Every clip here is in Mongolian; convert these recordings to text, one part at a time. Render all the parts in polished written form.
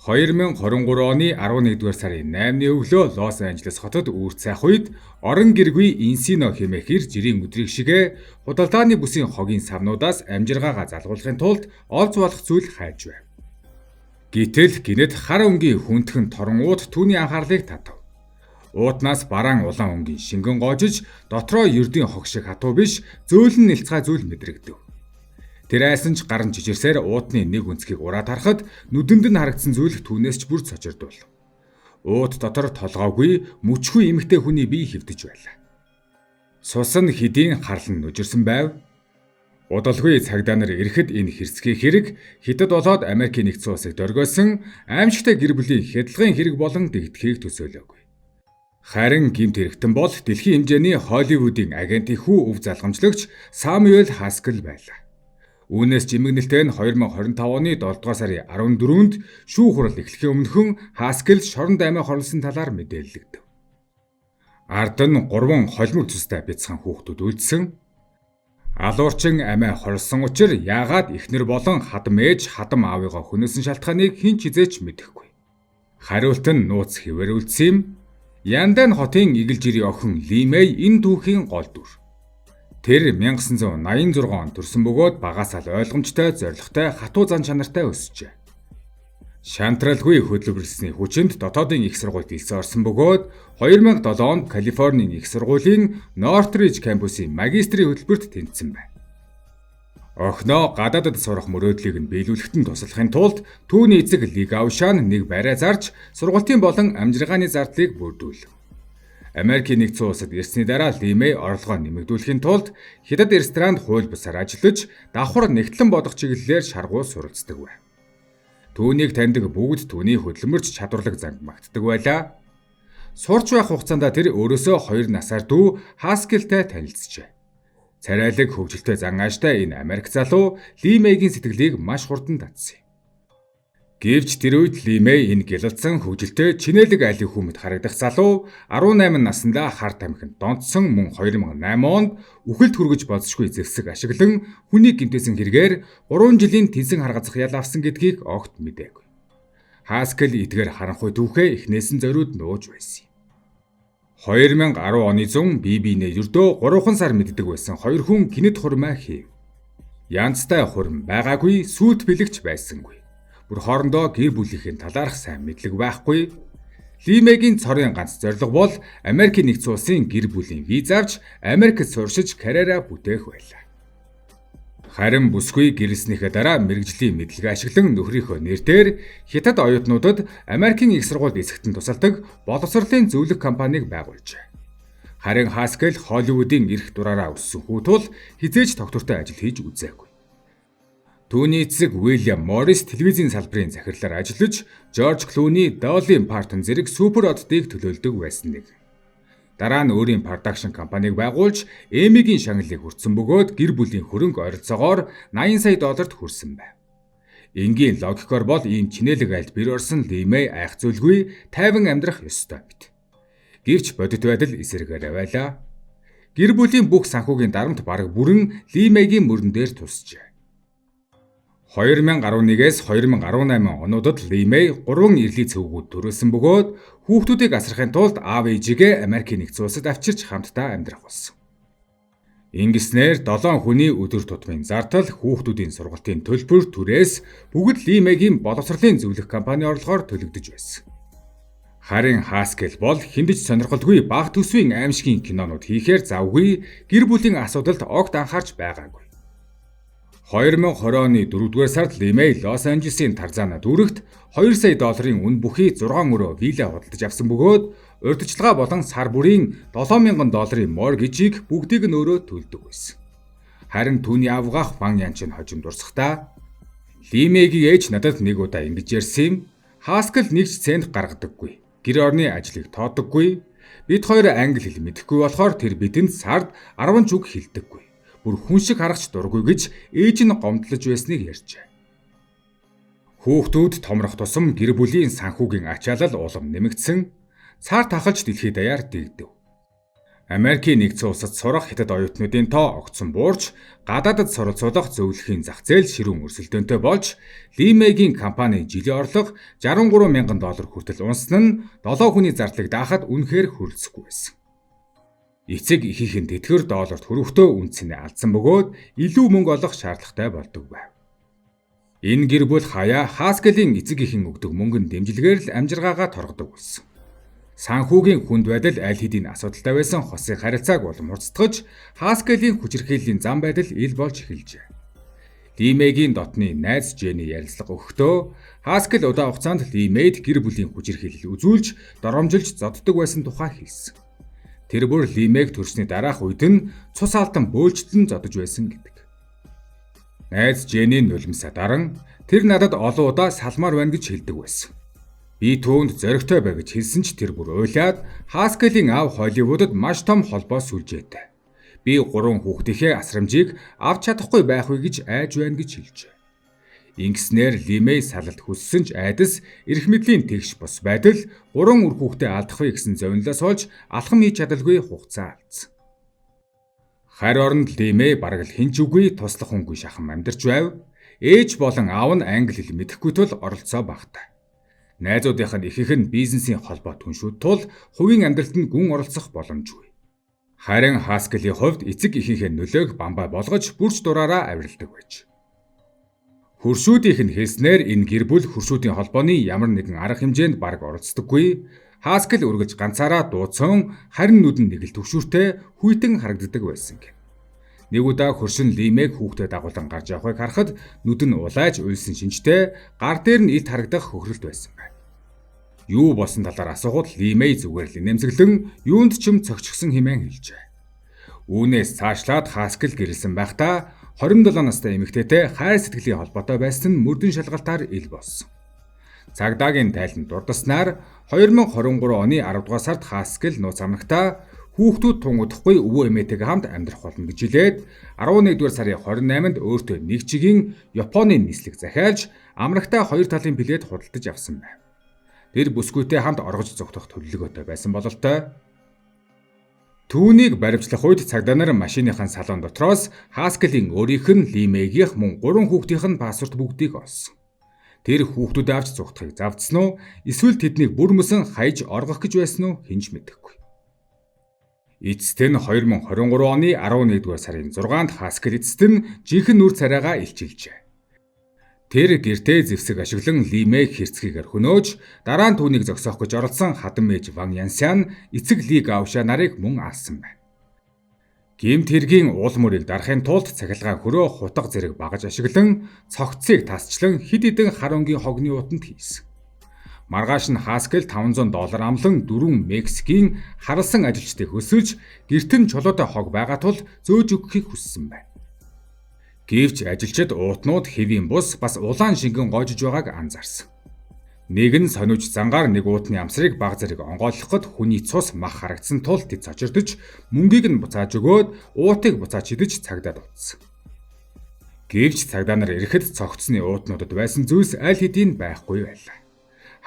2023 оны 11-р сарын 8-ны өглөө Лос Анжелес хотод үүрцэх үед орон гэргүй Инсино хэмээх эр жирийн өдрийг шигэ худалдааны бүсийн хогийн савнуудаас амжиргаагаа залгуулахын тулд олж болох зүйл хайж байв. Гэтэл гинэд хар өнгийн хүндхэн торон ууд түүний анхаарлыг татав. Уутнаас бараан улаан өнгийн шингэн гоожиж дотроо ердийн хог шиг хатуу биш зөөлөн нэлцгай зүйл мэдрэгдэв. Тэр айсан ч гаран жижирсээр уутны нэг өнцгийг ураад харахад нүдэнд нь харагдсан зүйл түүнээс ч бүр цочирдвол. Уут дотор толгоогүй мөчхүй эмэгтэй хүний бие хөвдөж байлаа. Цус нь хэдийн харлан нүжирсэн байв. Удалгүй цагдаа нар ирэхэд энэ хэрцгий хэрэг хятад болоод Америкийн нэгдсэн улсыг дөргиосон аимшигтай гэр бүлийн хядлагын хэрэг болон дэгдэхийг төсөөлөөгүй. Харин гэмт хэрэгтэн бол дэлхийн хэмжээний Холливуудын агентийн хүү өв залгамжлагч Самуэль Хаскел байлаа. Үүнээс жимэгнэлтэй нь 2025 оны 7 дугаар сарын 14-нд шүүх хурал эхлэхийн өмнөхөн Хаскел шоронд аймаа хорлсон талаар мэдээлэгдэв. Ард нь 3 холимог цустай бяцхан хүүхдүүд үлдсэн. Алуурчин амиа хорлсон учраас яагаад эхнэр болон хадам ээж хадам аавыгаа хөнөөсөн шалтгааныг хэн ч хизээч мэдэхгүй. Хариулт нь нууц хэвээр үлдсэн юм. Яндан хотын Игэлжирийн охин Лимэй энэ түүхийн гол дүр. Тэр 1986 онд төрсөн бөгөөд багасаа л ойлгомжтой, зоригтой, хатуу зан чанартай өсжээ. Шантралгүй хөдөлмөрлсөний хүчинд дотоодын их сургуульд илсэн орсон бөгөөд 2007 онд Калифорнийн их сургуулийн Нортридж кампусын магистрийн хөтөлбөрт тэнцсэн байна. Охиноо гадаадд сурах мөрөөдлийг нь биелүүлэхэд нь туслахын тулд түүний эцэг Ли Гаошан нэг барай зарж сургуулийн болон амжиргааны зардлыг бүрдүүлв. Америкийн нэгдсэн улсад ирсний дараа Лимэй орлогоо нэмэгдүүлэхийн тулд хятад ресторанд хууль бусаар ажиллаж давхар нэгтлэн бодох чиглэлээр шаргуул суралцдаг байв. Түүнийг таньдаг бүгд түүний хөдөлмөрч чадварлаг занг магтдаг байлаа. Сурч байх хугацаанд тэр өөрөөсөө 2 насаар дүү Хаскелтэй танилцжээ. Царайлаг хөгжилтэй зан ааштай энэ Америк залуу Лимэйгийн сэтгэлийг маш хурдан татсан юм. Гэвч тэр үед Лимэй энэ гялалзсан хөгжилтэй чинэлэг айлын хүмэд харагдах залуу 18 наснда хар тамхинд донтсон мөн 2008 онд үхэлд хүргэж болзошгүй зэвсэг ашиглан хүний гэмтээсэн хэрэгээр 3 жилийн тэнцэн харгацах ял авсан гэдгийг огт мэдээгүй. Хаскел эдгээр харанхуй түүхээ эхнээс нь зориуд нууж байсан юм. 2010 оны зун бибинэ ердөө 3 сар мэддэг байсан 2 хүн гинэд хурмаа хийв. Янзтай хурм байгаагүй, сүйт бэлэгч байсангүй. Бүр хоорондоо гэр бүлийнхэн талаарх сайн мэдлэг байхгүй. Лимэйгийн цорын ганц зорилго бол Америкийн нэгдсэн улсын гэр бүлийн виз авч Америкт сууршиж карьераа бүтээх байлаа. Харин бүсгүй гэрэлснийхээ дараа мэрэгжлийн мэдлэгээ ашиглан нөхрийнхөө нэрээр хятад оюутнуудад Америкийн их сургуульд эсэгтэн тусалдаг боловсролын зөвлөх компанийг байгуулжээ. Харин Хаскел Холливуудын эрх дураараа өссөн хүү тул хизээж тогтвортой ажил хийж үзээгүй. Түүний эцэг Уильям Моррис телевизийн салбарын захирлаар ажиллаж, Жорж Клуни, Долли Партон зэрэг супер оддыг төлөөлдөг байсан нэг. Дараа нь өөрийн продакшн компанийг байгуулж, Эмигийн шагналыг хүртсэн бөгөөд гэр бүлийн хөрөнгө ойролцоогоор $80 сая хүрсэн байв. Энгийн логикоор бол ийм чинэлэг айлд бэр орсон Лимэй айх зүйлгүй, тайван амьдрах ёстой мэт. Гэвч бодит байдал эсэргээрээ байлаа. Гэр бүлийн бүх санхүүгийн дарамт бараг бүрэн Лимэйгийн мөрөн дээр тусжээ. 2011-ээс 2018 онуудад Лимэй 3 эрлийн цэвгүүд төрүүлсэн бөгөөд хүүхдүүдийг асрахын тулд аав ээжигээ Америкийн нэгдсэн улсад авчирч хамтдаа амьдрах болсон. Ингэснээр 7 хүний өдөр тутмын зардал, хүүхдүүдийн сургалтын төлбөр, түрээс бүгд Лимэйгийн боловсролын зөвлөх компани орлогоор төлөгдөж байсан. Харин Хаскел бол хиндэж сонирхолгүй бага төсвийн аимшигын кинонууд хийхээр завгүй гэр бүлийн асуудалд огт анхаарч байгаагүй. 2020 оны 4-р сард Лимэй Лос Анжелесийн Тарзана дүүрэгт $2 сая үн бүхий 6 өрөө вилла худалдаж авсан бөгөөд урьдчилгаа болон сар бүрийн $7,000 моргижийг бүгдийг нь өөрөө төлдөг байсан. Харин түүний авгаах ван янчин хожим дурсахдаа Лимэйгийн ээж надад нэг удаа ингэж ярьсан юм. Хаскел нэг ч цент гаргадаггүй. Гэр орны ажлыг тоодоггүй. Бид хоёр англи хэл мэдэхгүй болохоор тэр бидэнд сард 10 үг хэлдэггүй. Бүр хүн шиг харагч дургүй гэж ээж нь гомдлож байсныг ярьжээ. Хүүхдүүд томрох тусам гэр бүлийн санхүүгийн ачаалал улам нэмэгдсэн, цаар тахалж дэлхийд даяар дэгдэв. Америкийн нэгдсэн улсад сурах хятад оюутнуудын тоо огцон буурч, гадаадд суралцуулах зөвлөхийн зах зээл ширүүн өрсөлдөөнтэй болж, Лимегийн компани жилийн орлого $63 мянган хүртэл унсан нь 7 хүний зардлыг даахад үнэхээр хүрэлцэхгүй байсан. Эцэг ихийнх нь тэтгэвэр $1-т хүрэвтөө үнцнийг алдсан бөгөөд илүү мөнгө олох шаардлагатай болдог байв. Энэ гэр бүл хаяа Хаскелийн эцэг ихэн өгдөг мөнгөнд дэмжлэгээр л амжиргаагаа торгодог болсон. Санхүүгийн хүнд байдал аль хэдийн асуудалтай байсан хосын харилцааг улам хурцтгаж, Хаскелийн хүчирхийллийн зам байдал ил болж эхэлжээ. Лимегийн дотны найз Женни ярилцлага өгөхдөө Хаскел удаан хугацаанд Лимейд гэр бүлийн хүчирхийлэл үзүүлж, доромжилж зодддог байсан тухай хэлсэн. Тэр бүр Лимег төрсний дараах үед нь цус алтан бөөлжтөн зодож байсан гэдэг. Найз Женнийн нулимсаа даран тэр надад олон удаа салмаар байна гэж хэлдэг байсан. Би түүнд зоригтой бай гэж хэлсэн ч тэр бүр уйлаад Хаскелийн аав Холливуудад маш том холбоо сүлжээтэй. Би 3 хүүхдийнхээ асрамжийг авч чадахгүй байх вэ гэж айж байна гэж хэлжээ. Ингэснээр Лимей салалт хүссэн ч айдас эрх мэдлийн тэгш бус байдал 3 үр хүүхдээ алдах вэ гэсэн зовнилоос олж алхам хийж чадалгүй хугацаа алдсан. Харь оронд Лимей бараг л хинч үгүй туслах хүнгүй шахан амьдарч байв. Ээж болон аав нь англи хэл мэдэхгүй тул оролцоо багтаа. Найзуудынх нь ихэнх нь бизнесийн холбоо түншүүд тул хувийн амьдралд нь гүн оролцох боломжгүй. Харин Хаскелийн хувьд эцэг эхийнхээ нөлөөг бамбай болгож бүрч дураараа авиралдаг байж. Хөршүүдийнх нь хэлснээр энэ гэр бүл хөршүүдийн холбооны ямар нэгэн арга хэмжээнд бараг оролцдоггүй. Хаскел үргэлж ганцаараа дууцсан, харин нүд нь нэг л төвшүүртэй хүйтэн харагддаг байсан гэнэ. Нэг удаа хөршин Лимег хүүхдэд дагуулan гарч явахыг харахад нүд нь улайж уйлсан шинжтэй, гар дээр нь илт харагдах хөхрөлт байсан байна. Юу болсон талаар асуухад Лимей зүгээр л нэмсэглэн юунд ч юм цогцгсон хэмээн хэлжээ. Үүнээс цаашлаад Хаскел гэрэлсэн байхдаа 27 настай эмэгтэйтэй хайр сэтгэлийн холбоотой байсан нь мөрдөн шалгалтаар ил болсон. Цагдаагийн тайланд дурдаснаар 2023 оны 10 дугаар сард Хаскел нууц амрагтаа хүүхдүүд тунгуудахгүй өвөө эмээтэйгээ хамт амьдрах болно гэж хэлээд 11 дугаар сарын 28-нд өөртөө нэг чигийн Японы нислэг захиалж амрагтаа 2 талын билет худалдаж авсан байна. Тэр бүсгүйтэй хамт оргож зогтох төлөвлөгөөтэй байсан бололтой. Түүнийг баримтлах үед цагдаа нар машиныхаа салон дотроос Хаскелийн өөрийнх нь Лимейгийнх мөн 3 хүүхдийнх нь паспорт бүгдийг олсон. Тэр хүүхдүүд авч зугтахыг завдсан уу, эсвэл тэднийг бүр мөсөн хаяж оргох гэж байсан уу хэн ч мэдэхгүй. Эцэст нь 2023 оны 11 дугаар сарын 6-нд Хаскел эцэст нь жинхэнэ нүр царайгаа илчилжээ. Тэр гэртээ зэвсэг ашиглан Лимег хэрцгийгээр хөнөөж, дараа нь түүнийг зогсоох гэж оролцсон хадам ээж Ван Янсян эцэг Ли Гаошаа нарыг мөн алсан байна. Гэмт хэргийн уул мөрийг дарахын тулд цахилгаан хөрөө хутга зэрэг багаж ашиглан цогцсыг тасчлан хэд хэдэн хар өнгийн хогны утанд хийсэн. Маргааш нь Хаскел $500 амлан 4 Мексикийн харалсан ажилчдыг хөсөлж гэрт нь чулуутай хог байгаа тул зөөж өгөхийг хүссэн байна. Гэвч ажилчид уутнууд хэвийн бус бас улаан шингэн гоожж байгааг анзаарсан. Нэг нь сониуч зангаар нэг уутны амсрыг баг зэрэг онгойлгоход хүний цус мах харагдсан тул тэд цочирдож мөнгийг нь буцааж өгөөд уутыг буцааж идэж цагдаад утсан. Гэвч цагдаа нар ирэхэд цогцсны уутнуудад байсан зүйлс аль хэдийн байхгүй байлаа.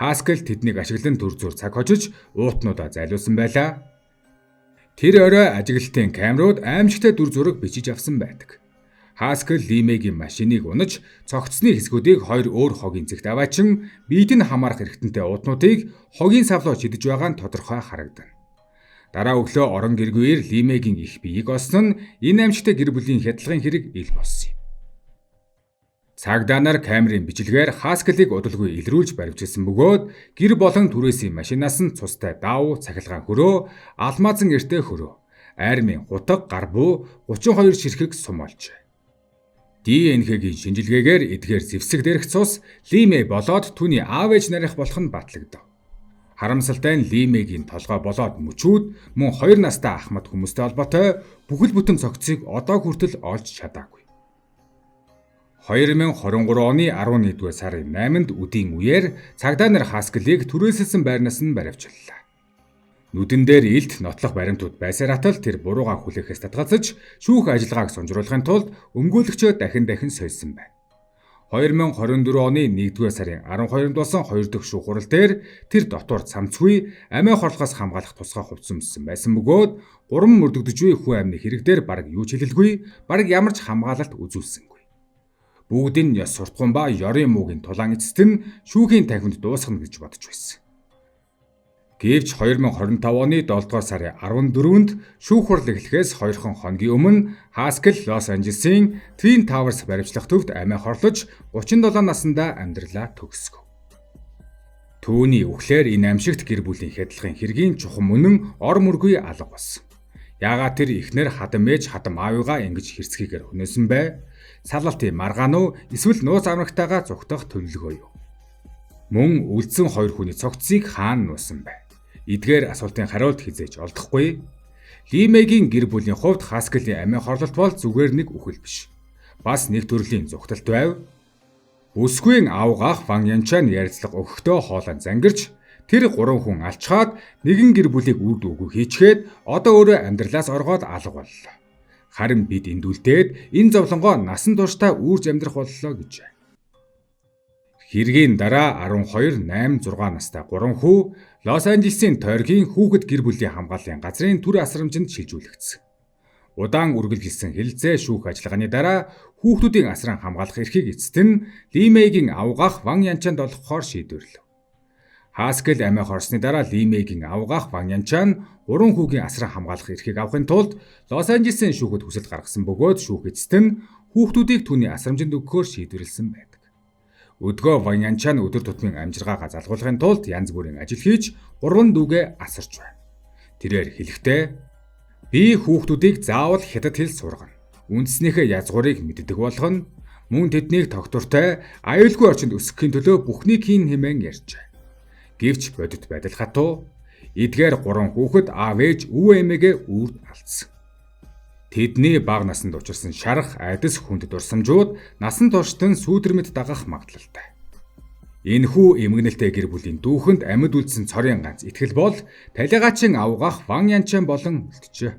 Хаскел тэднийг ашиглан төр зур цаг хожиж уутнуудаа зайлуулсан байлаа. Тэр орой ажиглалтын камерууд аимшигтай дүр зураг бичиж авсан байдаг. Хаскел Лимегийн машиныг унаж цогцсны хэсгүүдийг 2 өөр хогийн зэгт аваачин биед нь хамаарах эргэнтэнтэй уутнуудыг хогийн савлоо шидэж байгаа нь тодорхой харагдана. Дараа өглөө орон гэргүйр Лимегийн их биеийг олсон нь энэ аимшигтай гэр бүлийн хядлагын хэрэг ил болсон юм. Цагдаа нар камерын бичлэгээр Хаскелийг удалгүй илрүүлж баривчилсан бөгөөд гэр болон түрээсийн машинаас нь цустай дав, цахилгаан хөрөө, алмазан эртэй хөрөө, армийн гутаг, гарбуу 32 ширхэг сум олжээ. ДНХ-гийн шинжилгээгээр эдгээр зэвсэг дээрх цус Лимей болоод түүний аав ээж нарийнх болох нь батлагдав. Харамсалтай нь Лимегийн толгой болоод мөчүүд мөн 2 настай ахмад хүмүүстэй холбоотой бүхэл бүтэн цогцыг одоо хүртэл олж чадаагүй. 2023 оны 11 дугаар сарын 8-нд үдийн үеэр цагдаа нар Хаскелийг түрээсэлсэн байрнаас нь баривчлалаа. Нүдэн дээр илт нотлох баримтууд байсаар атал тэр бурууга хүлээхээс татгалзаж шүүх ажиллагааг сунжруулахын тулд өмгөөлөгчөө дахин сольсон байна. 2024 оны 1-р сарын 12-нд болсон 2 дахь шүүх хурал дээр тэр дотор цамцгүй амиа хорлохоос хамгаалах тусгай хувцас өмссөн байсан бөгөөд 3 мөрдөгдөж буй хүн амны хэрэг дээр бараг юу ч хэлэлгүй, бараг ямар ч хамгаалалт үзүүлсэнгүй. Бүгдийн ёс суртахуун ба ёрын муугийн тулаан эцэст нь шүүхийн танхимд дуусгана гэж бодож байсан. Гэвч 2025 оны 7-р сарын 14-нд шүүх хурал эхлэхээс 2 хоногийн өмнө Haskell Лос Анжелесийн Twin Towers баримтлах төвд амиа хорлож 37 наснда амьдралаа төгсгөв. Түүний үхлээр энэ амьшигт гэр бүлийн хядлагын хэргийн чухам үнэн ор мөргүй алга болсон. Яагаад тэр ихнэр хадам ээж хадам аавыгаа ингэж хэрцгийгээр хөнөөсөн бэ? Салалтын маргаан уу эсвэл нууц амрагтайгаа зүгтах төлөвлөгөө юу? Мөн үлдсэн 2 хүний цогцсыг хаана нуусан бэ? Эдгээр асуултын хариулт хизээж олдохгүй. Лимегийн гэр бүлийн хувьд Haskell-ийн амиа хорлолт бол зүгээр нэг үхэл биш. Бас нэг төрлийн зүгтэлт байв. Бүсгүйн авгаах Ван Янчан ярилцлага өгөхдөө хоолойн зангирч тэр 3 хүн алчхаад нэгэн гэр бүлийг үрд үгүй хийчгээд одоо өөрөө амьдралаас оргоод алга боллоо. Харин бид эндүүлдээд энэ зовлонгоо насан туршдаа үрж амьдрах боллоо гэжээ. Хэргийн дараа 12, 8, 6 настай 3 хүү Лос Анжелесийн тойргийн хүүхэд гэр бүлийн хамгааллын газрын түр асрамжинд шилжүүлэгдсэн. Удаан үргэлжилсэн хэлэлцээ шүүх ажиллагааны дараа хүүхдүүдийн асран хамгаалах эрхийг эцэст нь Лимегийн авгаах Ван Янчанд олгохоор шийдвэрлэв. Haskell амиа хорсны дараа Лимегийн авгаах Ван Янчан 3 хүүгийн асран хамгаалах эрхийг авахын тулд Лос Анжелесийн шүүхэд хүсэлт гаргасан бөгөөд шүүх эцэст нь хүүхдүүдийг түүний асрамжинд өгөхөөр шийдвэрлсэн байдаг. Өдгөө Ван Янчан өдөр тутмын амжиргаагаа залгуулахын тулд янз бүрийн ажил хийж 3 дүүгээ асарч байна. Тэрээр хэлэхдээ би хүүхдүүдийг заавал хятад хэл сургана. Үндэснийхээ язгуурыг мэддэг болгоно. Мөн тэднийг тогтвортой, аюулгүй орчинд өсгөхийн төлөө бүхнийг хийн хэмээн ярьжээ. Гэвч бодит байдал хатуу эдгээр 3 хүүхэд аав ээж өвөө эмээгээ үрд алдсан. Тэдний бага наснд учирсан шарах, айдас, хүнд дурсамжууд насан туршид сүйдэрмэд дагах магадлалтай. Энэхүү эмгэнэлтэй гэр бүлийн дүүхэнд амьд үлдсэн цорын ганц итгэл бол талигачин авгаах Ван Янчан болон үлджээ.